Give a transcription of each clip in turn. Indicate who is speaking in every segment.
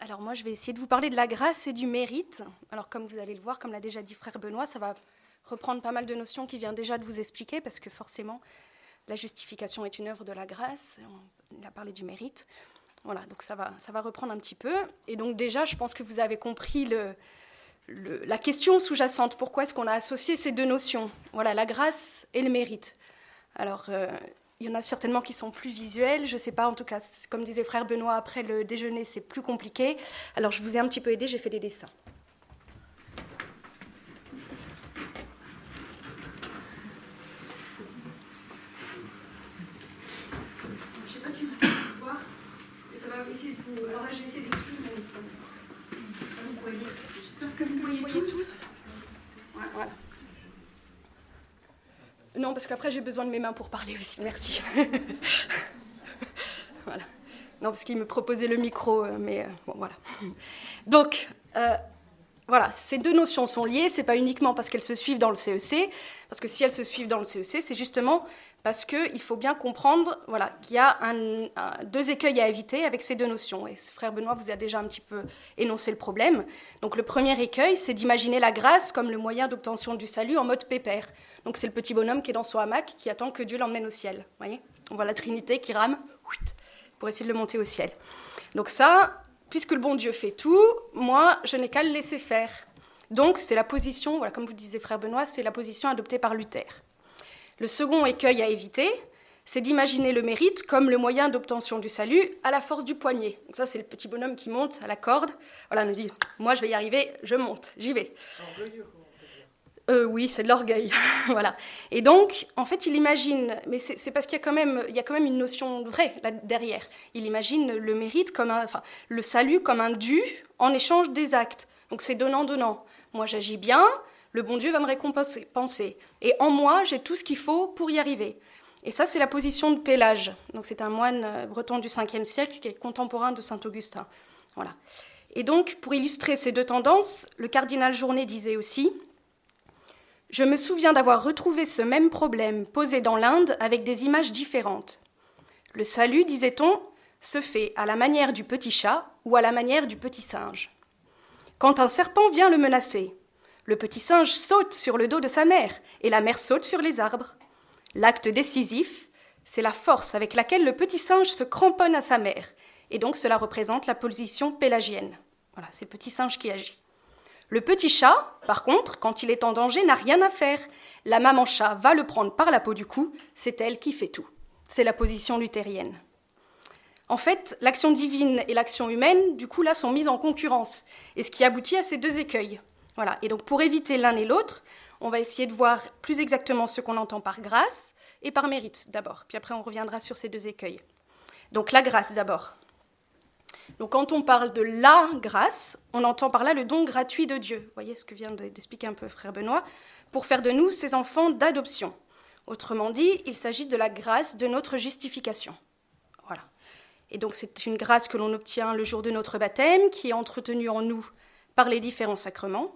Speaker 1: Alors moi, je vais essayer de vous parler de la grâce et du mérite. Alors comme vous allez le voir, comme l'a déjà dit frère Benoît, ça va reprendre pas mal de notions qu'il vient déjà de vous expliquer, parce que forcément, la justification est une œuvre de la grâce, il a parlé du mérite. Voilà, donc ça va reprendre un petit peu. Et donc déjà, je pense que vous avez compris la question sous-jacente. Pourquoi est-ce qu'on a associé ces deux notions? Voilà, la grâce et le mérite. Alors, il y en a certainement qui sont plus visuels, je ne sais pas, en tout cas, comme disait frère Benoît, après le déjeuner, c'est plus compliqué. Alors, je vous ai un petit peu aidé, j'ai fait des dessins. Je ne sais pas si vous pouvez voir, mais ça va essayer de vous... Alors là, j'ai essayé d'écrire, mais vous voyez. J'espère que vous voyez tous. Ouais, voilà. Non, parce qu'après, j'ai besoin de mes mains pour parler aussi, merci. Voilà. Non, parce qu'il me proposait le micro, mais bon, voilà. Donc, voilà, ces deux notions sont liées, c'est pas uniquement parce qu'elles se suivent dans le CEC, parce que si elles se suivent dans le CEC, c'est justement parce qu'il faut bien comprendre voilà, qu'il y a deux écueils à éviter avec ces deux notions. Et frère Benoît vous a déjà un petit peu énoncé le problème. Donc le premier écueil, c'est d'imaginer la grâce comme le moyen d'obtention du salut en mode pépère. Donc c'est le petit bonhomme qui est dans son hamac, qui attend que Dieu l'emmène au ciel. Vous voyez, on voit la Trinité qui rame pour essayer de le monter au ciel. Donc ça, puisque le bon Dieu fait tout, moi, je n'ai qu'à le laisser faire. Donc c'est la position, voilà, comme vous disiez frère Benoît, c'est la position adoptée par Luther. Le second écueil à éviter, c'est d'imaginer le mérite comme le moyen d'obtention du salut à la force du poignet. Donc ça, c'est le petit bonhomme qui monte à la corde. Voilà, on nous dit, moi je vais y arriver, je monte, j'y vais. Oui, c'est de l'orgueil, voilà. Et donc, en fait, il imagine, mais c'est parce qu'il y a quand même une notion vraie là derrière. Il imagine le mérite comme le salut comme un dû en échange des actes. Donc c'est donnant-donnant. Moi, j'agis bien, le bon Dieu va me récompenser. Et en moi, j'ai tout ce qu'il faut pour y arriver. Et ça, c'est la position de Pélage. Donc c'est un moine breton du 5e siècle qui est contemporain de saint Augustin. Voilà. Et donc, pour illustrer ces deux tendances, le cardinal Journet disait aussi: je me souviens d'avoir retrouvé ce même problème posé dans l'Inde avec des images différentes. Le salut, disait-on, se fait à la manière du petit chat ou à la manière du petit singe. Quand un serpent vient le menacer, le petit singe saute sur le dos de sa mère et la mère saute sur les arbres. L'acte décisif, c'est la force avec laquelle le petit singe se cramponne à sa mère, et donc cela représente la position pélagienne. Voilà, c'est le petit singe qui agit. Le petit chat, par contre, quand il est en danger, n'a rien à faire. La maman chat va le prendre par la peau du cou, c'est elle qui fait tout. C'est la position luthérienne. En fait, l'action divine et l'action humaine, du coup, là, sont mises en concurrence, et ce qui aboutit à ces deux écueils. Voilà. Et donc, pour éviter l'un et l'autre, on va essayer de voir plus exactement ce qu'on entend par grâce et par mérite, d'abord. Puis après, on reviendra sur ces deux écueils. Donc, la grâce, d'abord. Donc quand on parle de la grâce, on entend par là le don gratuit de Dieu. Vous voyez ce que vient d'expliquer un peu frère Benoît, pour faire de nous ses enfants d'adoption. Autrement dit, il s'agit de la grâce de notre justification. Voilà. Et donc c'est une grâce que l'on obtient le jour de notre baptême, qui est entretenue en nous par les différents sacrements.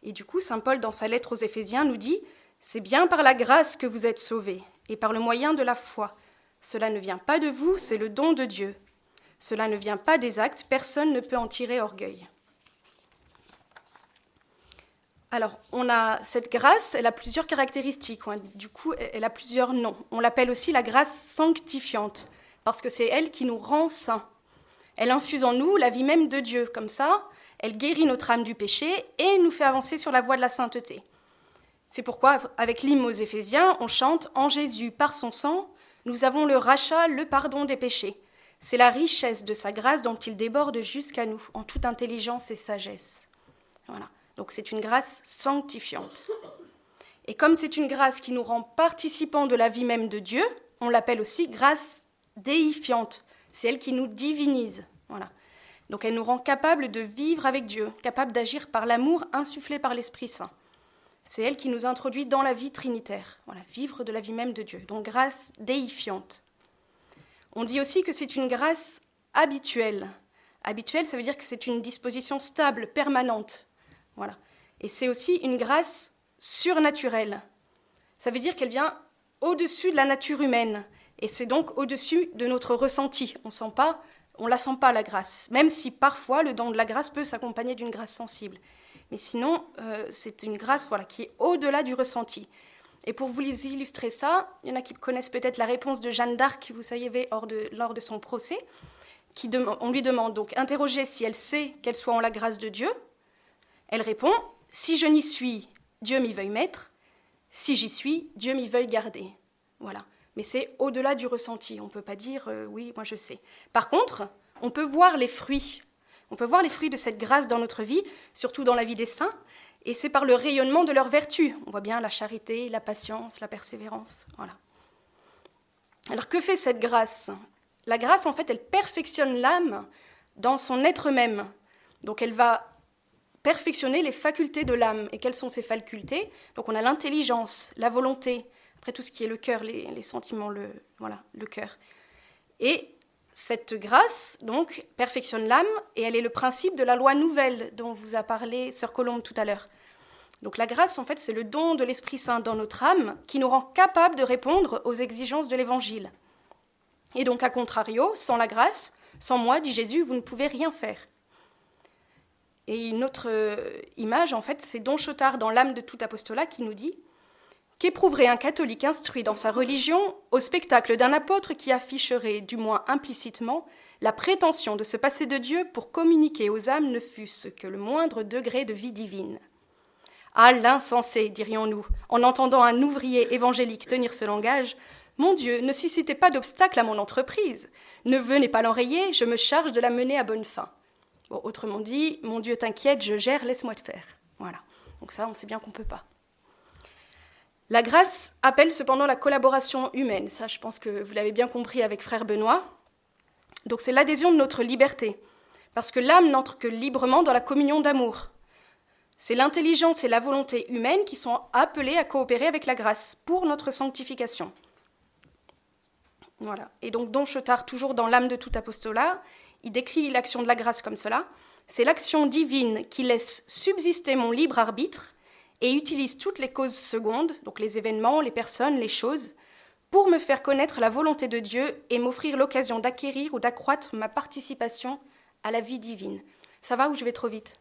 Speaker 1: Et du coup, saint Paul, dans sa lettre aux Éphésiens, nous dit « C'est bien par la grâce que vous êtes sauvés, et par le moyen de la foi. Cela ne vient pas de vous, c'est le don de Dieu. Cela ne vient pas des actes, personne ne peut en tirer orgueil. » Alors, on a cette grâce, elle a plusieurs caractéristiques, du coup, elle a plusieurs noms. On l'appelle aussi la grâce sanctifiante, parce que c'est elle qui nous rend saints. Elle infuse en nous la vie même de Dieu, comme ça, elle guérit notre âme du péché et nous fait avancer sur la voie de la sainteté. C'est pourquoi, avec l'hymne aux Éphésiens, on chante « En Jésus, par son sang, nous avons le rachat, le pardon des péchés. C'est la richesse de sa grâce dont il déborde jusqu'à nous, en toute intelligence et sagesse. » Voilà. Donc c'est une grâce sanctifiante. Et comme c'est une grâce qui nous rend participants de la vie même de Dieu, on l'appelle aussi grâce déifiante. C'est elle qui nous divinise. Voilà. Donc elle nous rend capables de vivre avec Dieu, capables d'agir par l'amour insufflé par l'Esprit Saint. C'est elle qui nous introduit dans la vie trinitaire. Voilà, vivre de la vie même de Dieu. Donc grâce déifiante. On dit aussi que c'est une grâce habituelle. Habituelle, ça veut dire que c'est une disposition stable, permanente. Voilà. Et c'est aussi une grâce surnaturelle. Ça veut dire qu'elle vient au-dessus de la nature humaine. Et c'est donc au-dessus de notre ressenti. On ne sent pas On ne la sent pas, la grâce, même si parfois le don de la grâce peut s'accompagner d'une grâce sensible. Mais sinon, c'est une grâce qui est au-delà du ressenti. Et pour vous illustrer ça, il y en a qui connaissent peut-être la réponse de Jeanne d'Arc, vous savez, lors de son procès. On lui demande donc, interrogée si elle sait qu'elle soit en la grâce de Dieu. Elle répond, si je n'y suis, Dieu m'y veuille mettre. Si j'y suis, Dieu m'y veuille garder. Voilà. Mais c'est au-delà du ressenti. On ne peut pas dire oui, moi je sais. Par contre, on peut voir les fruits. On peut voir les fruits de cette grâce dans notre vie, surtout dans la vie des saints, et c'est par le rayonnement de leurs vertus. On voit bien la charité, la patience, la persévérance. Voilà. Alors que fait cette grâce ? La grâce, en fait, elle perfectionne l'âme dans son être même. Donc elle va perfectionner les facultés de l'âme. Et quelles sont ces facultés ? Donc on a l'intelligence, la volonté, après tout ce qui est le cœur, les sentiments, le cœur. Et cette grâce, donc, perfectionne l'âme, et elle est le principe de la loi nouvelle dont vous a parlé Sœur Colombe tout à l'heure. Donc la grâce, en fait, c'est le don de l'Esprit Saint dans notre âme qui nous rend capables de répondre aux exigences de l'Évangile. Et donc, à contrario, sans la grâce, sans moi, dit Jésus, vous ne pouvez rien faire. Et une autre image, en fait, c'est Don Chotard dans l'âme de tout apostolat qui nous dit « Qu'éprouverait un catholique instruit dans sa religion au spectacle d'un apôtre qui afficherait, du moins implicitement, la prétention de se passer de Dieu pour communiquer aux âmes ne fût-ce que le moindre degré de vie divine. Ah, l'insensé, dirions-nous, en entendant un ouvrier évangélique tenir ce langage, mon Dieu, ne suscitez pas d'obstacle à mon entreprise. Ne venez pas l'enrayer, je me charge de la mener à bonne fin. Bon, autrement dit, mon Dieu, t'inquiète, je gère, laisse-moi te faire. Voilà. Donc ça, on sait bien qu'on ne peut pas. La grâce appelle cependant la collaboration humaine. Ça, je pense que vous l'avez bien compris avec frère Benoît. Donc c'est l'adhésion de notre liberté. Parce que l'âme n'entre que librement dans la communion d'amour. C'est l'intelligence et la volonté humaine qui sont appelées à coopérer avec la grâce pour notre sanctification. Voilà. Et donc Don Chotard, toujours dans l'âme de tout apostolat, il décrit l'action de la grâce comme cela. C'est l'action divine qui laisse subsister mon libre arbitre et utilise toutes les causes secondes, donc les événements, les personnes, les choses, pour me faire connaître la volonté de Dieu et m'offrir l'occasion d'acquérir ou d'accroître ma participation à la vie divine. Ça va ou je vais trop vite ?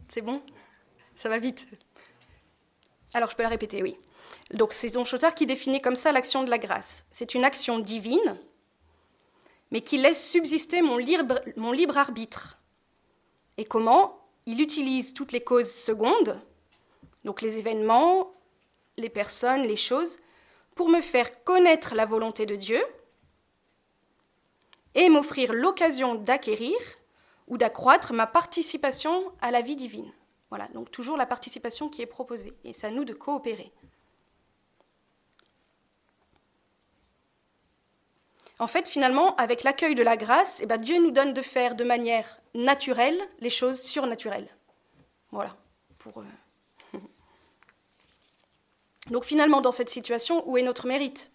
Speaker 1: C'est bon ? Ça va vite. Alors je peux la répéter, oui. Donc c'est Don Chotard qui définit comme ça l'action de la grâce. C'est une action divine, mais qui laisse subsister mon libre arbitre. Et comment ? Il utilise toutes les causes secondes, donc les événements, les personnes, les choses, pour me faire connaître la volonté de Dieu et m'offrir l'occasion d'acquérir ou d'accroître ma participation à la vie divine. Voilà, donc toujours la participation qui est proposée, et c'est à nous de coopérer. En fait, finalement, avec l'accueil de la grâce, Dieu nous donne de faire de manière naturelle les choses surnaturelles. Voilà. Donc finalement, dans cette situation, où est notre mérite ?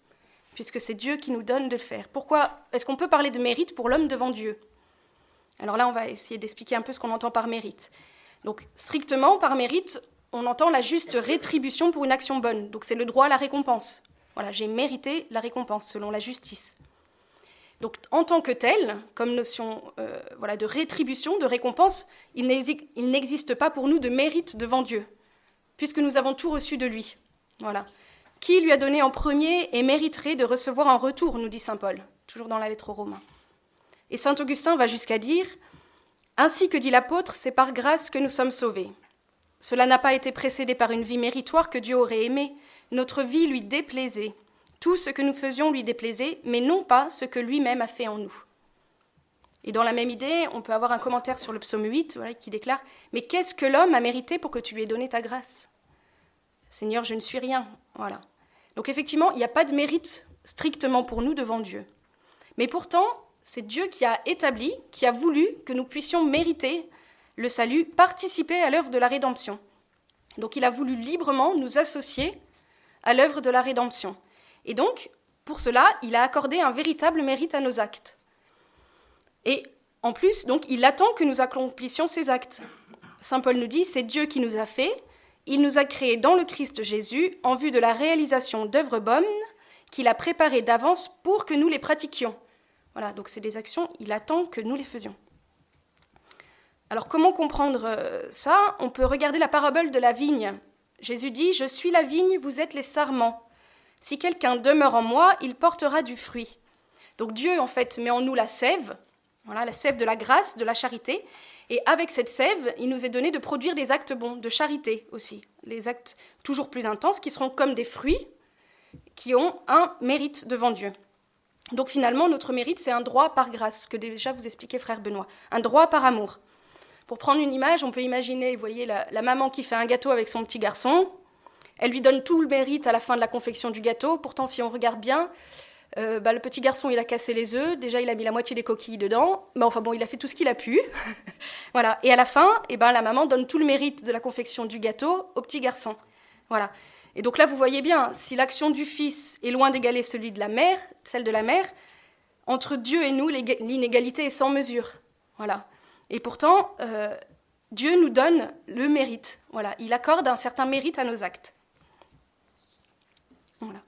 Speaker 1: Puisque c'est Dieu qui nous donne de le faire. Pourquoi est-ce qu'on peut parler de mérite pour l'homme devant Dieu ? Alors là, on va essayer d'expliquer un peu ce qu'on entend par mérite. Donc strictement, par mérite, on entend la juste rétribution pour une action bonne. Donc c'est le droit à la récompense. Voilà, j'ai mérité la récompense selon la justice. Donc, en tant que tel, comme notion de rétribution, de récompense, il n'existe pas pour nous de mérite devant Dieu, puisque nous avons tout reçu de lui. Voilà. Qui lui a donné en premier et mériterait de recevoir en retour, nous dit saint Paul, toujours dans la lettre aux Romains. Et saint Augustin va jusqu'à dire « Ainsi que dit l'apôtre, c'est par grâce que nous sommes sauvés. Cela n'a pas été précédé par une vie méritoire que Dieu aurait aimée, notre vie lui déplaisait. Tout ce que nous faisions lui déplaisait, mais non pas ce que lui-même a fait en nous. » Et dans la même idée, on peut avoir un commentaire sur le psaume 8 qui déclare « Mais qu'est-ce que l'homme a mérité pour que tu lui aies donné ta grâce ? Seigneur, je ne suis rien. » Voilà. Donc effectivement, il n'y a pas de mérite strictement pour nous devant Dieu. Mais pourtant, c'est Dieu qui a établi, qui a voulu que nous puissions mériter le salut, participer à l'œuvre de la rédemption. Donc il a voulu librement nous associer à l'œuvre de la rédemption. Et donc, pour cela, il a accordé un véritable mérite à nos actes. Et en plus, donc, il attend que nous accomplissions ces actes. Saint Paul nous dit, c'est Dieu qui nous a fait, il nous a créés dans le Christ Jésus en vue de la réalisation d'œuvres bonnes qu'il a préparées d'avance pour que nous les pratiquions. Voilà, donc c'est des actions, il attend que nous les faisions. Alors comment comprendre ça? On peut regarder la parabole de la vigne. Jésus dit « Je suis la vigne, vous êtes les sarments. Si quelqu'un demeure en moi, il portera du fruit. » Donc Dieu, en fait, met en nous la sève, voilà, la sève de la grâce, de la charité. Et avec cette sève, il nous est donné de produire des actes bons, de charité aussi. Les actes toujours plus intenses qui seront comme des fruits qui ont un mérite devant Dieu. Donc finalement, notre mérite, c'est un droit par grâce, que déjà vous expliquait frère Benoît. Un droit par amour. Pour prendre une image, on peut imaginer, vous voyez, la maman qui fait un gâteau avec son petit garçon. Elle lui donne tout le mérite à la fin de la confection du gâteau. Pourtant, si on regarde bien, le petit garçon, il a cassé les œufs. Déjà, il a mis la moitié des coquilles dedans. Mais enfin bon, il a fait tout ce qu'il a pu. Voilà. Et à la fin, la maman donne tout le mérite de la confection du gâteau au petit garçon. Voilà. Et donc là, vous voyez bien, si l'action du fils est loin d'égaler celle de la mère, entre Dieu et nous, l'inégalité est sans mesure. Voilà. Et pourtant, Dieu nous donne le mérite. Voilà. Il accorde un certain mérite à nos actes. Voilà.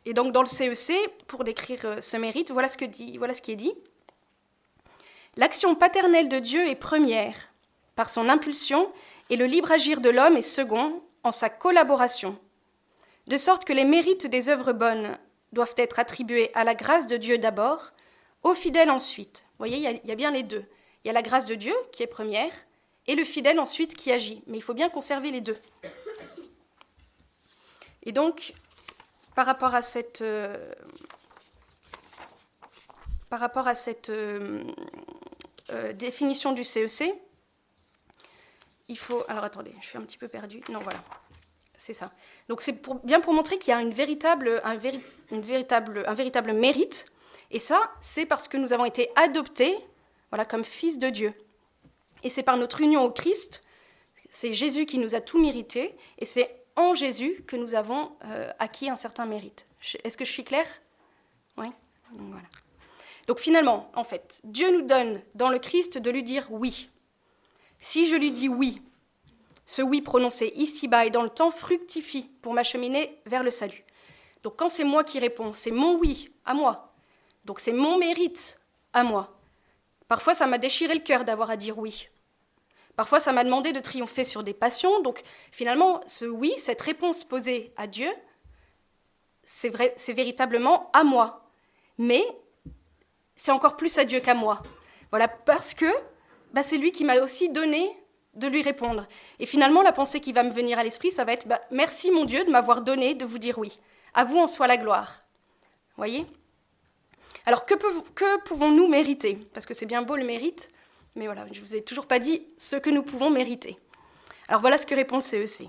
Speaker 1: Et donc dans le CEC, pour décrire ce mérite, voilà ce qui est dit. L'action paternelle de Dieu est première, par son impulsion, et le libre agir de l'homme est second, en sa collaboration. De sorte que les mérites des œuvres bonnes doivent être attribués à la grâce de Dieu d'abord, aux fidèles ensuite. Vous voyez, il y a bien les deux. Il y a la grâce de Dieu qui est première, et le fidèle ensuite qui agit. Mais il faut bien conserver les deux. Et donc, par rapport à cette définition du CEC, il faut... Alors attendez, je suis un petit peu perdue. Non, voilà, c'est ça. Donc c'est bien pour montrer qu'il y a un véritable mérite. Et ça, c'est parce que nous avons été adoptés, voilà, comme fils de Dieu. Et c'est par notre union au Christ, c'est Jésus qui nous a tout mérité, et c'est en Jésus que nous avons acquis un certain mérite. Est-ce que je suis claire? Oui. Voilà. Donc finalement, en fait, Dieu nous donne dans le Christ de lui dire oui. Si je lui dis oui, ce oui prononcé ici-bas et dans le temps fructifie pour m'acheminer vers le salut. Donc quand c'est moi qui réponds, c'est mon oui à moi. Donc c'est mon mérite à moi. Parfois, ça m'a déchiré le cœur d'avoir à dire oui. Parfois, ça m'a demandé de triompher sur des passions. Donc finalement, ce oui, cette réponse posée à Dieu, c'est véritablement à moi. Mais c'est encore plus à Dieu qu'à moi. Voilà, parce que c'est lui qui m'a aussi donné de lui répondre. Et finalement, la pensée qui va me venir à l'esprit, ça va être merci mon Dieu de m'avoir donné de vous dire oui. À vous en soit la gloire. Voyez ? Alors, que pouvons-nous mériter? Parce que c'est bien beau le mérite, mais voilà, je ne vous ai toujours pas dit ce que nous pouvons mériter. Alors voilà ce que répond le CEC.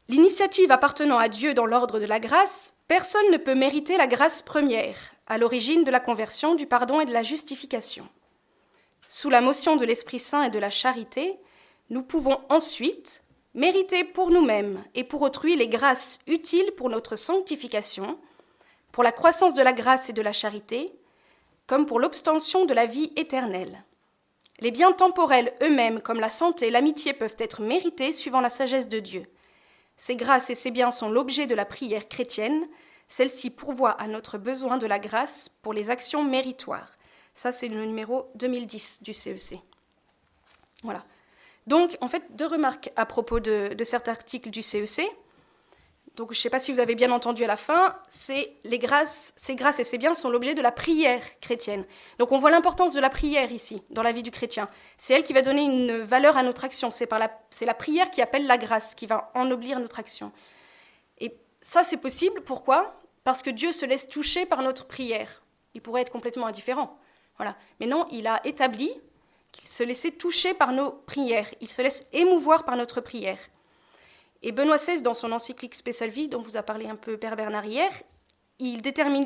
Speaker 1: L'initiative appartenant à Dieu dans l'ordre de la grâce, personne ne peut mériter la grâce première, à l'origine de la conversion, du pardon et de la justification. Sous la motion de l'Esprit Saint et de la charité, nous pouvons ensuite mériter pour nous-mêmes et pour autrui les grâces utiles pour notre sanctification, pour la croissance de la grâce et de la charité, comme pour l'obtention de la vie éternelle. Les biens temporels eux-mêmes, comme la santé et l'amitié, peuvent être mérités suivant la sagesse de Dieu. Ces grâces et ces biens sont l'objet de la prière chrétienne. Celle-ci pourvoit à notre besoin de la grâce pour les actions méritoires. Ça, c'est le numéro 2010 du CEC. Voilà. Donc, en fait, 2 remarques à propos de cet article du CEC. Donc, je ne sais pas si vous avez bien entendu à la fin, ces grâces et ces biens sont l'objet de la prière chrétienne. Donc, on voit l'importance de la prière ici, dans la vie du chrétien. C'est elle qui va donner une valeur à notre action. C'est la prière qui appelle la grâce, qui va ennoblir notre action. Et ça, c'est possible. Pourquoi? Parce que Dieu se laisse toucher par notre prière. Il pourrait être complètement indifférent. Voilà. Mais non, il a établi qu'il se laissait toucher par nos prières. Il se laisse émouvoir par notre prière. Et Benoît XVI, dans son encyclique Spéciale Vie, dont vous a parlé un peu Père Bernard hier, il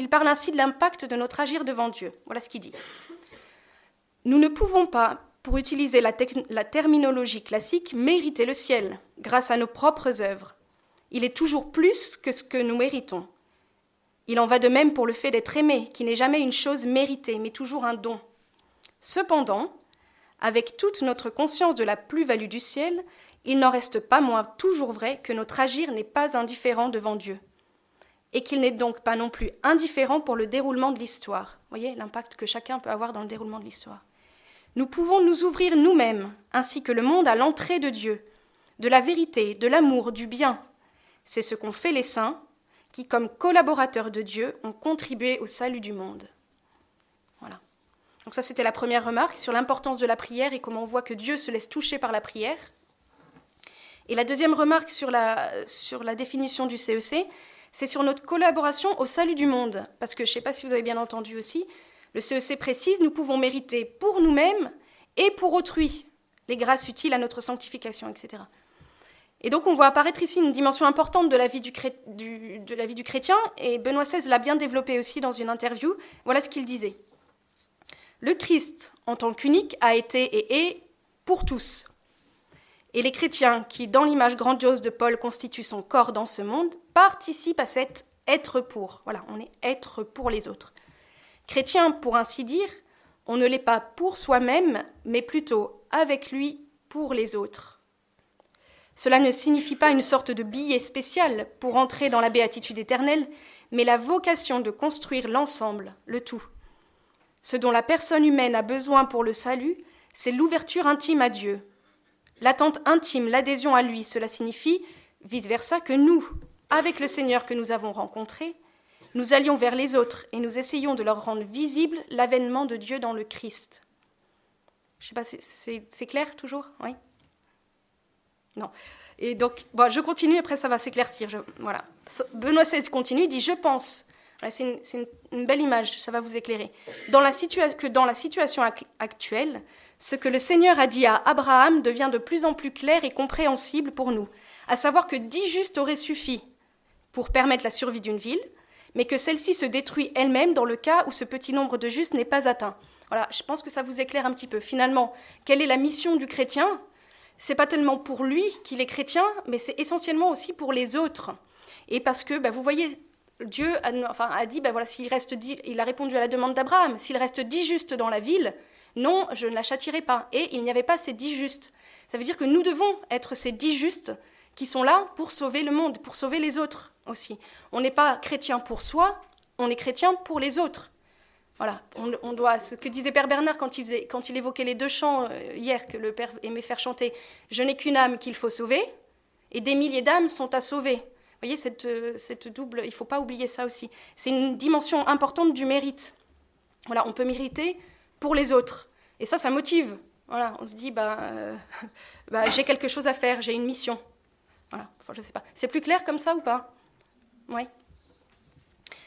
Speaker 1: parle ainsi de l'impact de notre agir devant Dieu. Voilà ce qu'il dit. Nous ne pouvons pas, pour utiliser la terminologie classique, mériter le ciel grâce à nos propres œuvres. Il est toujours plus que ce que nous méritons. Il en va de même pour le fait d'être aimé, qui n'est jamais une chose méritée, mais toujours un don. Cependant, avec toute notre conscience de la plus-value du ciel, il n'en reste pas moins toujours vrai que notre agir n'est pas indifférent devant Dieu. et qu'il n'est donc pas non plus indifférent pour le déroulement de l'histoire. Vous voyez l'impact que chacun peut avoir dans le déroulement de l'histoire. Nous pouvons nous ouvrir nous-mêmes, ainsi que le monde, à l'entrée de Dieu, de la vérité, de l'amour, du bien. C'est ce qu'ont fait les saints, qui, comme collaborateurs de Dieu, ont contribué au salut du monde. Voilà. Donc ça, c'était la première remarque sur l'importance de la prière et comment on voit que Dieu se laisse toucher par la prière. Et la deuxième remarque sur la définition du CEC, c'est sur notre collaboration au salut du monde. Parce que, je ne sais pas si vous avez bien entendu aussi, le CEC précise, nous pouvons mériter pour nous-mêmes et pour autrui les grâces utiles à notre sanctification, etc. Et donc on voit apparaître ici une dimension importante de la vie du chrétien, et Benoît XVI l'a bien développé aussi dans une interview. Voilà ce qu'il disait. Le Christ, en tant qu'unique, a été et est pour tous. Et les chrétiens, qui, dans l'image grandiose de Paul, constituent son corps dans ce monde, participent à cet être pour. Voilà, on est être pour les autres. Chrétien, pour ainsi dire, on ne l'est pas pour soi-même, mais plutôt avec lui pour les autres. Cela ne signifie pas une sorte de billet spécial pour entrer dans la béatitude éternelle, mais la vocation de construire l'ensemble, le tout. Ce dont la personne humaine a besoin pour le salut, c'est l'ouverture intime à Dieu. L'attente intime, l'adhésion à lui, cela signifie, vice-versa, que nous, avec le Seigneur que nous avons rencontré, nous allions vers les autres et nous essayons de leur rendre visible l'avènement de Dieu dans le Christ. Je ne sais pas, c'est clair toujours ? Oui ? Non. Et donc, bon, je continue, après ça va s'éclaircir. Voilà. Benoît XVI continue, il dit « Je pense », c'est une belle image, ça va vous éclairer, que dans la situation actuelle, ce que le Seigneur a dit à Abraham devient de plus en plus clair et compréhensible pour nous, à savoir que 10 justes auraient suffi pour permettre la survie d'une ville, mais que celle-ci se détruit elle-même dans le cas où ce petit nombre de justes n'est pas atteint. Voilà, je pense que ça vous éclaire un petit peu. Finalement, quelle est la mission du chrétien ? C'est pas tellement pour lui qu'il est chrétien, mais c'est essentiellement aussi pour les autres. Et parce que, vous voyez, Dieu a dit, voilà, il a répondu à la demande d'Abraham, s'il reste 10 justes dans la ville, non, je ne la châtierai pas. Et il n'y avait pas ces 10 justes. Ça veut dire que nous devons être ces 10 justes qui sont là pour sauver le monde, pour sauver les autres aussi. On n'est pas chrétien pour soi, on est chrétien pour les autres. Voilà, on doit, ce que disait Père Bernard quand il évoquait les 2 chants hier que le Père aimait faire chanter, « Je n'ai qu'une âme qu'il faut sauver » et « Des milliers d'âmes sont à sauver ». Vous voyez, cette double, il ne faut pas oublier ça aussi. C'est une dimension importante du mérite. Voilà, on peut mériter pour les autres. Et ça motive. Voilà, on se dit, j'ai quelque chose à faire, j'ai une mission. Voilà, je ne sais pas. C'est plus clair comme ça ou pas ? Oui.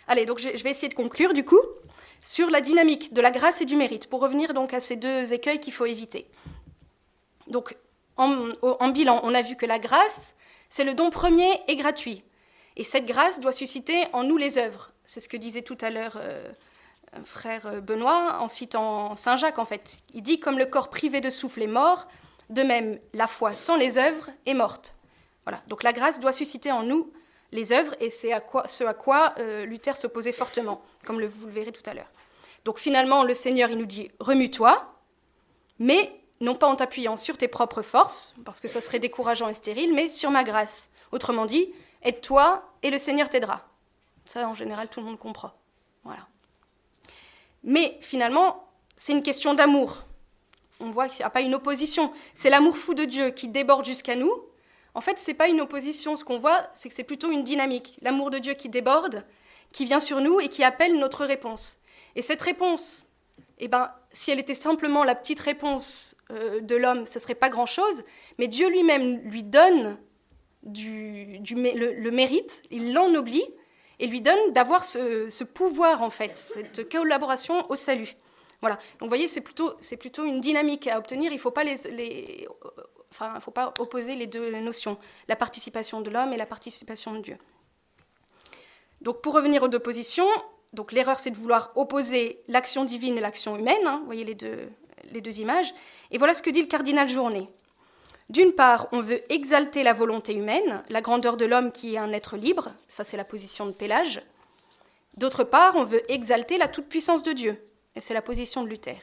Speaker 1: Allez, donc je vais essayer de conclure du coup sur la dynamique de la grâce et du mérite, pour revenir donc à ces 2 écueils qu'il faut éviter. Donc, en bilan, on a vu que la grâce, c'est le don premier et gratuit. Et cette grâce doit susciter en nous les œuvres. C'est ce que disait tout à l'heure frère Benoît, en citant Saint Jacques, en fait. Il dit « Comme le corps privé de souffle est mort, de même la foi sans les œuvres est morte. » Voilà, donc la grâce doit susciter en nous les œuvres, et c'est ce à quoi Luther s'opposait fortement, comme vous le verrez tout à l'heure. Donc finalement, le Seigneur, il nous dit « Remue-toi », mais non pas en t'appuyant sur tes propres forces, parce que ça serait décourageant et stérile, mais sur ma grâce. Autrement dit, aide-toi et le Seigneur t'aidera. Ça, en général, tout le monde comprend. Voilà. Mais finalement, c'est une question d'amour. On voit qu'il n'y a pas une opposition. C'est l'amour fou de Dieu qui déborde jusqu'à nous. En fait, ce n'est pas une opposition. Ce qu'on voit, c'est que c'est plutôt une dynamique. L'amour de Dieu qui déborde, qui vient sur nous et qui appelle notre réponse. Et cette réponse, si elle était simplement la petite réponse de l'homme, ce ne serait pas grand-chose. Mais Dieu lui-même lui donne le mérite, il l'ennoblit et lui donne d'avoir ce pouvoir, en fait, cette collaboration au salut. Voilà. Donc, vous voyez, c'est plutôt une dynamique à obtenir. Il ne faut pas faut pas opposer les 2 notions, la participation de l'homme et la participation de Dieu. Donc, pour revenir aux 2 positions, donc l'erreur, c'est de vouloir opposer l'action divine et l'action humaine. Vous voyez les deux images. Et voilà ce que dit le cardinal Journet. D'une part, on veut exalter la volonté humaine, la grandeur de l'homme qui est un être libre. Ça, c'est la position de Pélage. D'autre part, on veut exalter la toute-puissance de Dieu. Et c'est la position de Luther.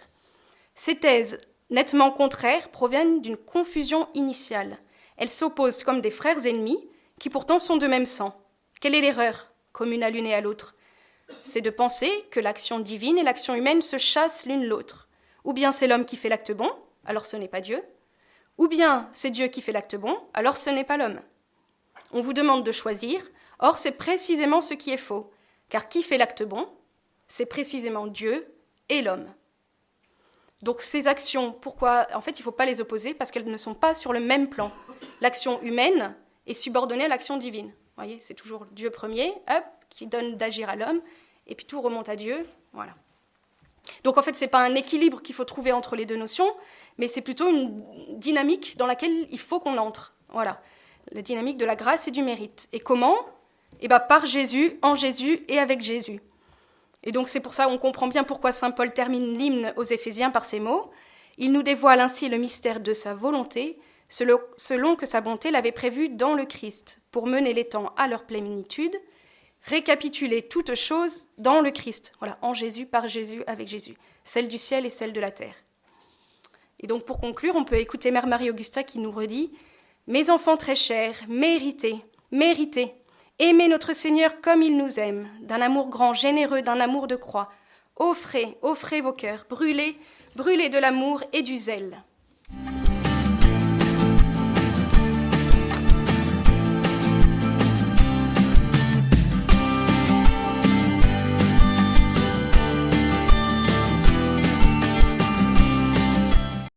Speaker 1: Ces thèses nettement contraires proviennent d'une confusion initiale. Elles s'opposent comme des frères ennemis qui pourtant sont de même sang. Quelle est l'erreur ? commune à l'une et à l'autre. C'est de penser que l'action divine et l'action humaine se chassent l'une l'autre. Ou bien c'est l'homme qui fait l'acte bon, alors ce n'est pas Dieu. Ou bien c'est Dieu qui fait l'acte bon, alors ce n'est pas l'homme. On vous demande de choisir, or c'est précisément ce qui est faux. Car qui fait l'acte bon? C'est précisément Dieu et l'homme. Donc ces actions, pourquoi? En fait, il ne faut pas les opposer parce qu'elles ne sont pas sur le même plan. L'action humaine est subordonnée à l'action divine. Vous voyez, c'est toujours Dieu premier, hop, qui donne d'agir à l'homme, et puis tout remonte à Dieu. Voilà. Donc en fait, ce n'est pas un équilibre qu'il faut trouver entre les deux notions, mais c'est plutôt une dynamique dans laquelle il faut qu'on entre. Voilà, la dynamique de la grâce et du mérite. Et comment? Eh bien, par Jésus, en Jésus et avec Jésus. Et donc c'est pour ça qu'on comprend bien pourquoi saint Paul termine l'hymne aux Éphésiens par ces mots. Il nous dévoile ainsi le mystère de sa volonté, selon que sa bonté l'avait prévu dans le Christ, pour mener les temps à leur plénitude, récapituler toutes choses dans le Christ. Voilà, en Jésus, par Jésus, avec Jésus. Celle du ciel et celle de la terre. Et donc pour conclure, on peut écouter Mère Marie-Augusta qui nous redit « Mes enfants très chers, méritez, méritez. Aimez notre Seigneur comme il nous aime, d'un amour grand, généreux, d'un amour de croix. Offrez, offrez vos cœurs, brûlez, brûlez de l'amour et du zèle.